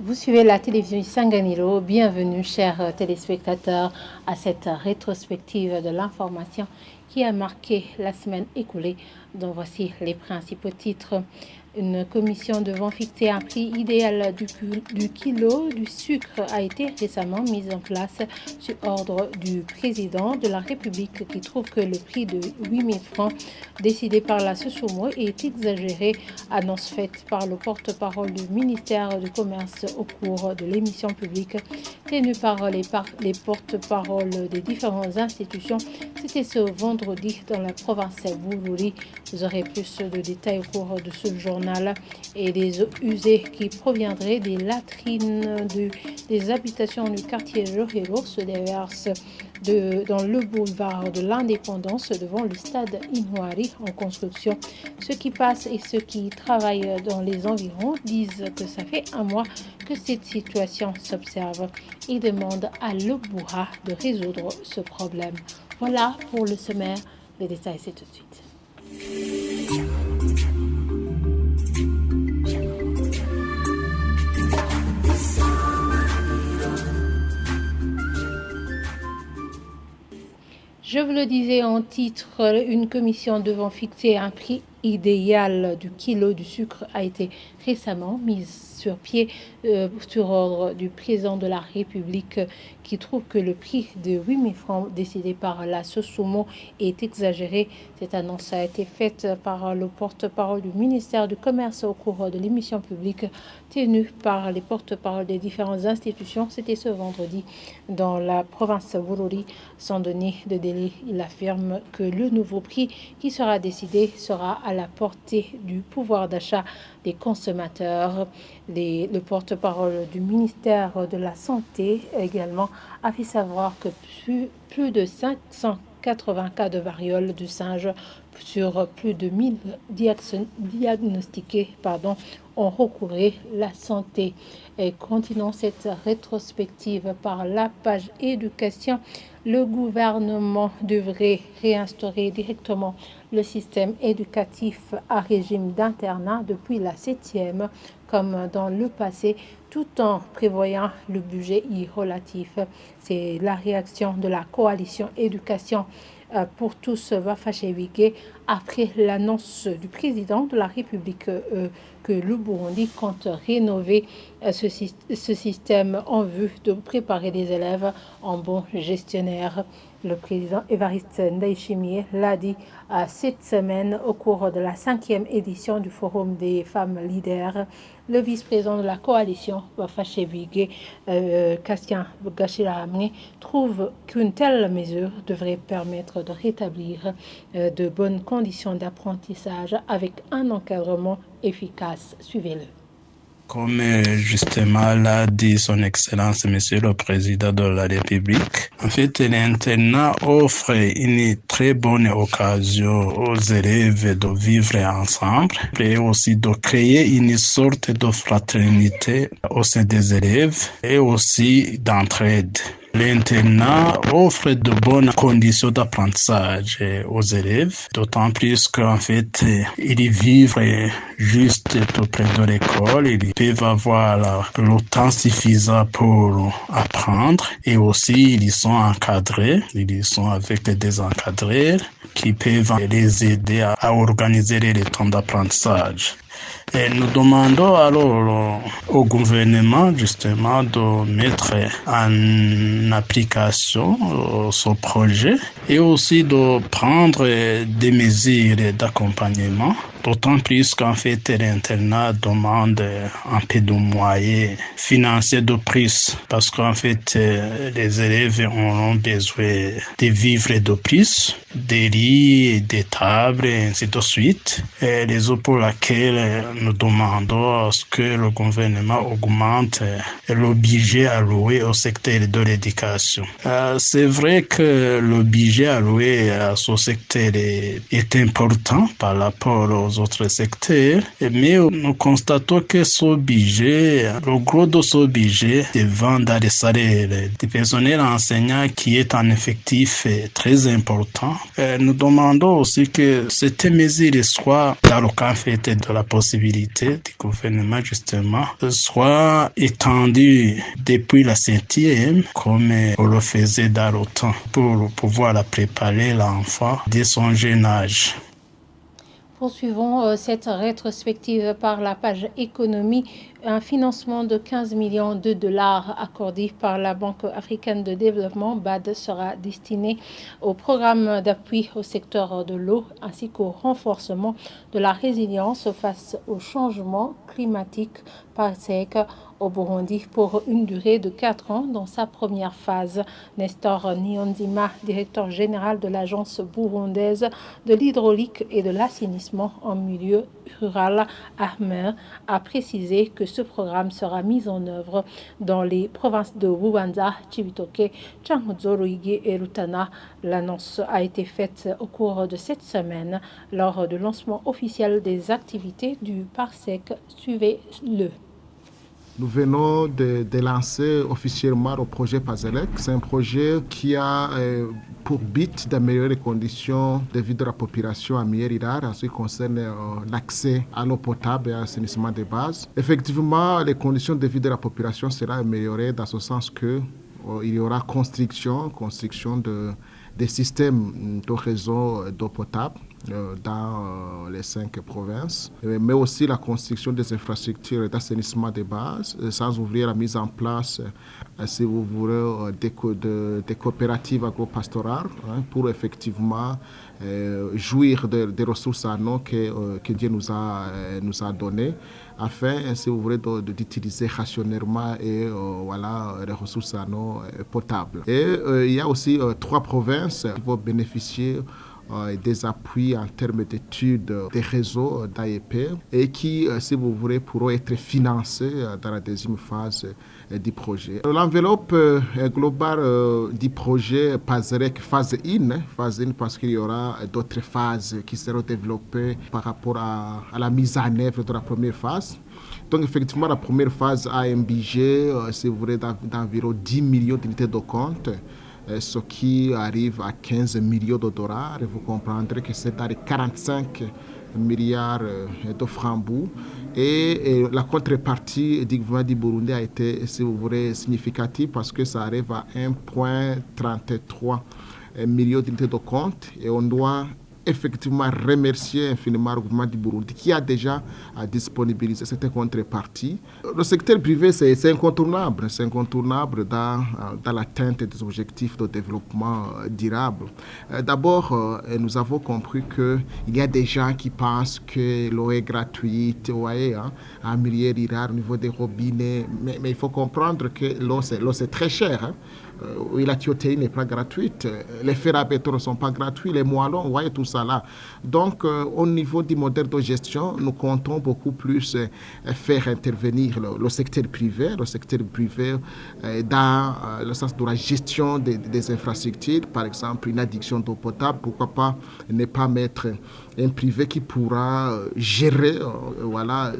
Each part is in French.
Vous suivez la télévision Isanganiro. Bienvenue, chers téléspectateurs, à cette rétrospective de l'information qui a marqué la semaine écoulée, dont voici les principaux titres. Une commission devant fixer un prix idéal du kilo du sucre a été récemment mise en place sur ordre du président de la République qui trouve que le prix de 8 000 francs décidé par la Sosumo est exagéré, annonce faite par le porte-parole du ministère du Commerce au cours de l'émission publique tenue par les porte-paroles des différentes institutions. C'était ce vendredi dans la province Bururi. Vous aurez plus de détails au cours de ce journal et des eaux usées qui proviendraient des latrines des habitations du quartier Johero se déversent dans le boulevard de l'Indépendance devant le stade Inouari en construction. Ceux qui passent et ceux qui travaillent dans les environs disent que ça fait un mois que cette situation s'observe et demandent à l'Obura de résoudre ce problème. Voilà pour le sommaire. Les détails, c'est tout de suite. Je vous le disais en titre, une commission devant fixer un prix idéal du kilo du sucre a été récemment mise sur pied sur ordre du président de la République qui trouve que le prix de 8 000 francs décidé par la Sosumo est exagéré. Cette annonce a été faite par le porte-parole du ministère du Commerce au cours de l'émission publique tenue par les porte-paroles des différentes institutions. C'était ce vendredi dans la province Bururi. Sans donner de délai, il affirme que le nouveau prix qui sera décidé sera à la portée du pouvoir d'achat des consommateurs. Le porte-parole du ministère de la Santé également a fait savoir que plus de 580 cas de variole du singe sur plus de 1000 diagnostiqués ont recouru la santé. Et continuons cette rétrospective par la page éducation. Le gouvernement devrait réinstaurer directement le système éducatif à régime d'internat depuis la 7e, comme dans le passé, tout en prévoyant le budget y relatif. C'est la réaction de la coalition éducation pour tous Bafashewike après l'annonce du président de la République que le Burundi compte rénover ce système en vue de préparer les élèves en bons gestionnaires. Le président Évariste Ndayishimiye l'a dit cette semaine au cours de la 5e édition du Forum des femmes leaders. Le vice-président de la coalition, Bafashewike, Kastien Gashiramne, trouve qu'une telle mesure devrait permettre de rétablir de bonnes conditions d'apprentissage avec un encadrement efficace. Suivez-le. Comme justement l'a dit son Excellence, Monsieur le Président de la République, en fait, l'internat offre une très bonne occasion aux élèves de vivre ensemble et aussi de créer une sorte de fraternité au sein des élèves et aussi d'entraide. L'internat offre de bonnes conditions d'apprentissage aux élèves, d'autant plus qu'en fait, ils vivent juste tout près de l'école, ils peuvent avoir le temps suffisant pour apprendre et aussi ils sont encadrés, ils sont avec des encadrés qui peuvent les aider à organiser les temps d'apprentissage. Et nous demandons alors au gouvernement justement de mettre en application ce projet et aussi de prendre des mesures d'accompagnement, d'autant plus qu'en fait l'internat demande un peu de moyens financiers de plus parce qu'en fait les élèves auront besoin de vivres de plus, des lits, des tables et ainsi de suite. Et raison pour laquelle nous demandons à ce que le gouvernement augmente le budget alloué au secteur de l'éducation. C'est vrai que le budget alloué à ce secteur est important par rapport aux autres secteurs, mais nous constatons que ce budget, le gros de ce budget, dépend des salaires du personnel enseignant qui est en effectif très important. Nous demandons aussi que cette mesure soit dans le cas fait de la possibilité responsabilité du gouvernement, justement, soit étendue depuis la 7e, comme on le faisait dans le temps, pour pouvoir préparer l'enfant dès son jeune âge. Poursuivons cette rétrospective par la page économie. Un financement de 15 millions de dollars accordé par la Banque africaine de développement (BAD) sera destiné au programme d'appui au secteur de l'eau ainsi qu'au renforcement de la résilience face au changement climatique (PARSEC) au Burundi pour une durée de 4 ans dans sa première phase. Nestor Niyonzima, directeur général de l'agence burundaise de l'hydraulique et de l'assainissement en milieu rural (AHMER), a précisé que ce programme sera mis en œuvre dans les provinces de Bubanza, Cibitoke, Cankuzo, Ruyigi et Rutana. L'annonce a été faite au cours de cette semaine lors du lancement officiel des activités du PARSEC. Suivez-le. Nous venons de lancer officiellement le projet PASELEC. C'est un projet qui a pour but d'améliorer les conditions de vie de la population à Mier-Irar en ce qui concerne l'accès à l'eau potable et à l'assainissement de base. Effectivement, les conditions de vie de la population seront améliorées dans ce sens que il y aura construction des systèmes de réseau d'eau potable dans les 5 provinces, mais aussi la construction des infrastructures d'assainissement de base, sans oublier la mise en place, si vous voulez, des coopératives agro-pastorales pour effectivement jouir des ressources en eau que Dieu nous a données, afin, si vous voulez, d'utiliser rationnellement et les ressources en eau potables. Et il y a aussi 3 provinces qui vont bénéficier des appuis en termes d'études des réseaux d'AEP et qui, si vous voulez, pourront être financés dans la deuxième phase du projet. L'enveloppe globale du projet PASELEC phase 1 parce qu'il y aura d'autres phases qui seront développées par rapport à la mise en œuvre de la première phase. Donc effectivement, la première phase a un budget, si vous voulez, d'environ 10 millions d'unités de compte, ce qui arrive à 15 millions de dollars. Et vous comprendrez que c'est à 45 milliards de francs. Et la contrepartie du gouvernement du Burundi a été, si vous voulez, significative parce que ça arrive à 1,33 millions d'unités de compte. Et on doit effectivement remercier infiniment le gouvernement du Burundi qui a déjà disponibilisé cette contrepartie. Le secteur privé, c'est incontournable dans l'atteinte des objectifs de développement durable. D'abord, nous avons compris qu'il y a des gens qui pensent que l'eau est gratuite, vous voyez, en milieu rural au niveau des robinets, mais il faut comprendre que l'eau c'est très cher. La tuyauterie n'est pas gratuite, les fers à béton ne sont pas gratuits, les moellons, vous voyez tout ça là. Donc, au niveau du modèle de gestion, nous comptons beaucoup plus faire intervenir le secteur privé dans le sens de la gestion des infrastructures, par exemple une adduction d'eau potable, pourquoi pas ne pas mettre un privé qui pourra gérer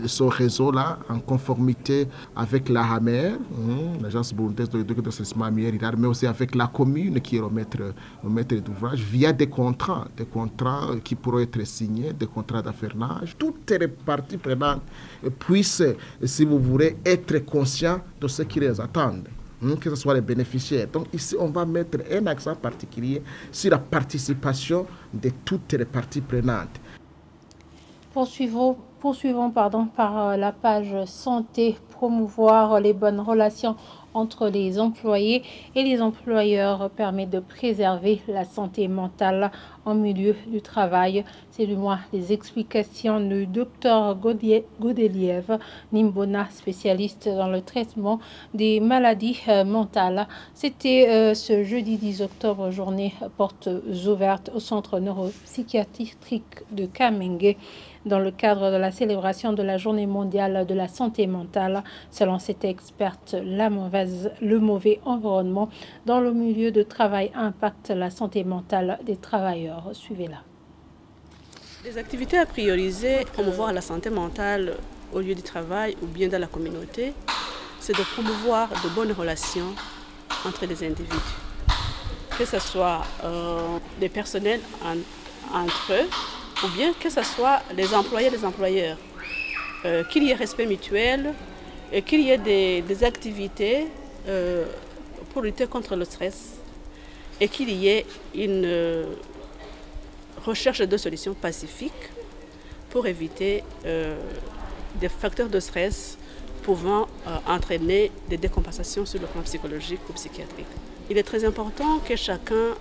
ce réseau-là en conformité avec la HAMER, l'Agence burundaise de l'éducation et de l'assainissement Mier-Irar, mais aussi avec la commune qui est le maître d'ouvrage, via des contrats qui pourront être signés, des contrats d'affermage. Toutes les parties prenantes puissent, si vous voulez, être conscients de ce qui les attend, que ce soit les bénéficiaires. Donc ici, on va mettre un accent particulier sur la participation de toutes les parties prenantes. Poursuivons par la page santé, promouvoir les bonnes relations entre les employés et les employeurs permet de préserver la santé mentale en milieu du travail. C'est du moins les explications du Dr Godeliev Nimbona, spécialiste dans le traitement des maladies mentales. C'était ce jeudi 10 octobre, journée portes ouvertes au centre neuropsychiatrique de Kamenge, dans le cadre de la célébration de la Journée mondiale de la santé mentale. Selon cette experte, le mauvais environnement dans le milieu de travail impacte la santé mentale des travailleurs. Suivez-la. Les activités à prioriser, promouvoir la santé mentale au lieu du travail ou bien dans la communauté, c'est de promouvoir de bonnes relations entre les individus. Que ce soit les personnels entre eux, ou bien que ce soit les employés et les employeurs. qu'il y ait respect mutuel, et qu'il y ait des activités pour lutter contre le stress et qu'il y ait une recherche de solutions pacifiques pour éviter des facteurs de stress pouvant entraîner des décompensations sur le plan psychologique ou psychiatrique. Il est très important que chacun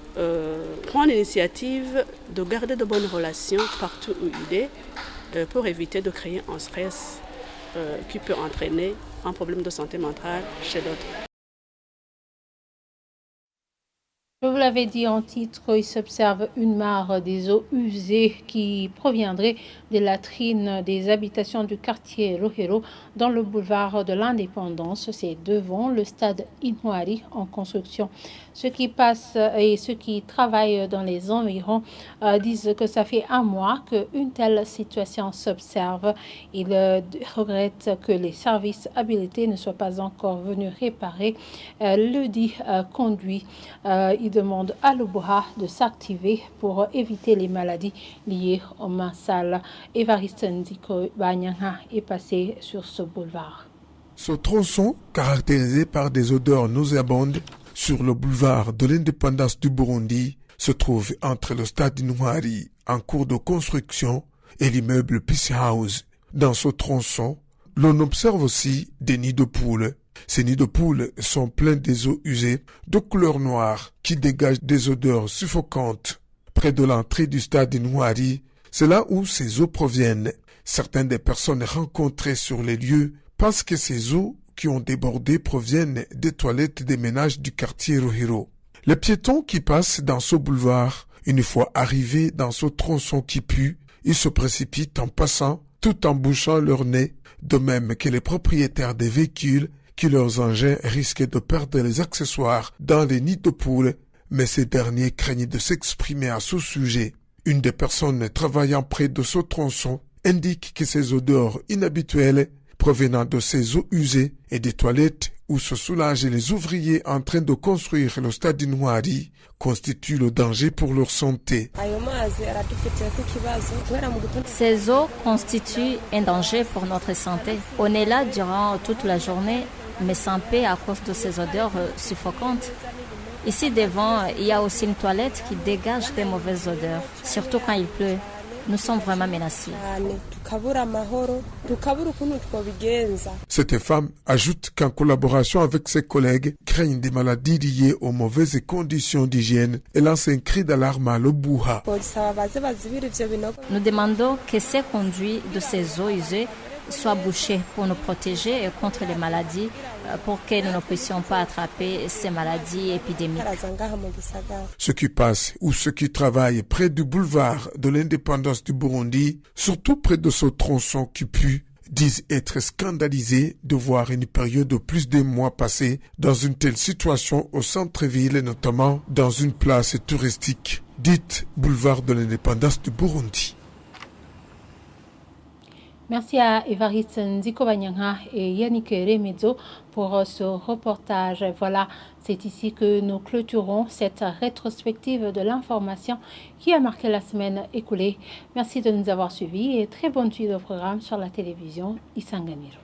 prenne l'initiative de garder de bonnes relations partout où il est pour éviter de créer un stress qui peut entraîner un problème de santé mentale chez d'autres. Je vous l'avais dit en titre, il s'observe une mare des eaux usées qui proviendrait des latrines des habitations du quartier Rohero dans le boulevard de l'Indépendance. C'est devant le stade Inouari en construction. Ceux qui passent et ceux qui travaillent dans les environs disent que ça fait un mois qu'une telle situation s'observe. Ils regrettent que les services habilités ne soient pas encore venus réparer le dit conduit. Il demande à l'Oboha de s'activer pour éviter les maladies liées aux mains sales. Évariste Ndiko Banyanga est passé sur ce boulevard. Ce tronçon, caractérisé par des odeurs nauséabondes sur le boulevard de l'indépendance du Burundi, se trouve entre le stade Inouari en cours de construction et l'immeuble Peace House. Dans ce tronçon, l'on observe aussi des nids de poules. Ces nids de poules sont pleins des eaux usées de couleur noire qui dégagent des odeurs suffocantes. Près de l'entrée du stade Inouari, c'est là où ces eaux proviennent. Certaines des personnes rencontrées sur les lieux pensent que ces eaux qui ont débordé proviennent des toilettes des ménages du quartier Rohero. Les piétons qui passent dans ce boulevard, une fois arrivés dans ce tronçon qui pue, ils se précipitent en passant tout en bouchant leur nez, de même que les propriétaires des véhicules qui leurs engins risquaient de perdre les accessoires dans les nids de poules, mais ces derniers craignent de s'exprimer à ce sujet. Une des personnes travaillant près de ce tronçon indique que ces odeurs inhabituelles provenant de ces eaux usées et des toilettes où se soulagent les ouvriers en train de construire le stade Inouari constituent le danger pour leur santé. Ces eaux constituent un danger pour notre santé. On est là durant toute la journée, mais sans paix à cause de ces odeurs suffocantes. Ici devant, il y a aussi une toilette qui dégage des mauvaises odeurs, surtout quand il pleut. Nous sommes vraiment menacés. Cette femme ajoute qu'en collaboration avec ses collègues, craignent des maladies liées aux mauvaises conditions d'hygiène et lance un cri d'alarme à l'Obuha. Nous demandons que ces conduits de ces eaux usées soient bouchés pour nous protéger contre les maladies, pour que nous ne puissions pas attraper ces maladies épidémiques. Ceux qui passent ou ceux qui travaillent près du boulevard de l'indépendance du Burundi, surtout près de ce tronçon qui pue, disent être scandalisés de voir une période de plus de mois passée dans une telle situation au centre-ville, notamment dans une place touristique, dite boulevard de l'indépendance du Burundi. Merci à Évariste Ndiko Banyanga et Yannick Remezo pour ce reportage. Voilà, c'est ici que nous clôturons cette rétrospective de l'information qui a marqué la semaine écoulée. Merci de nous avoir suivis et très bonne suite au programme sur la télévision Isanganiro.